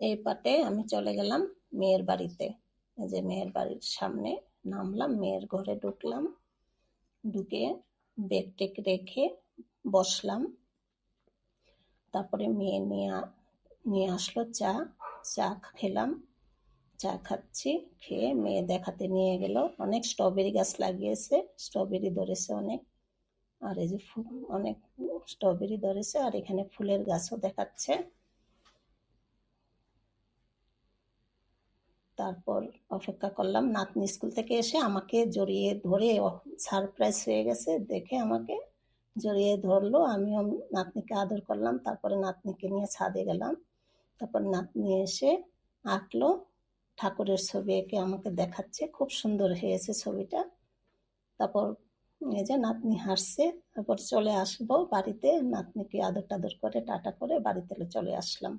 এই পাটে আমি চলে গেলাম মেয়ের বাড়িতে। এই যে মেয়ের বাড়ির সামনে নামলাম, মেয়ের ঘরে ঢুকলাম, ঢুকে ব্যাগ টেক রেখে বসলাম। তারপরে মেয়ে নিয়ে আসলো চা, চা খেলাম, চা খাচ্ছি, খেয়ে মেয়ে দেখাতে নিয়ে গেল। অনেক স্ট্রবেরি গাছ লাগিয়েছে, স্ট্রবেরি ধরেছে অনেক। আর এই যে অনেক স্ট্রবেরি ধরেছে, আর এখানে ফুলের গাছও দেখাচ্ছে। তারপর অপেক্ষা করলাম, নাতনি স্কুল থেকে এসে আমাকে জড়িয়ে ধরে সারপ্রাইজ হয়ে গেছে দেখে, আমাকে জড়িয়ে ধরলো, আমিও নাতনিকে আদর করলাম। তারপরে নাতনিকে নিয়ে ছাদে গেলাম। তারপর নাতনি এসে আঁকলো, ঠাকুরের ছবি এঁকে আমাকে দেখাচ্ছে, খুব সুন্দর হয়েছে ছবিটা। তারপর এই যে নাতনি হাসছে। তারপর চলে আসবো বাড়িতে, নাতনিকে আদর টাদর করে টাটা করে বাড়িতে চলে আসলাম।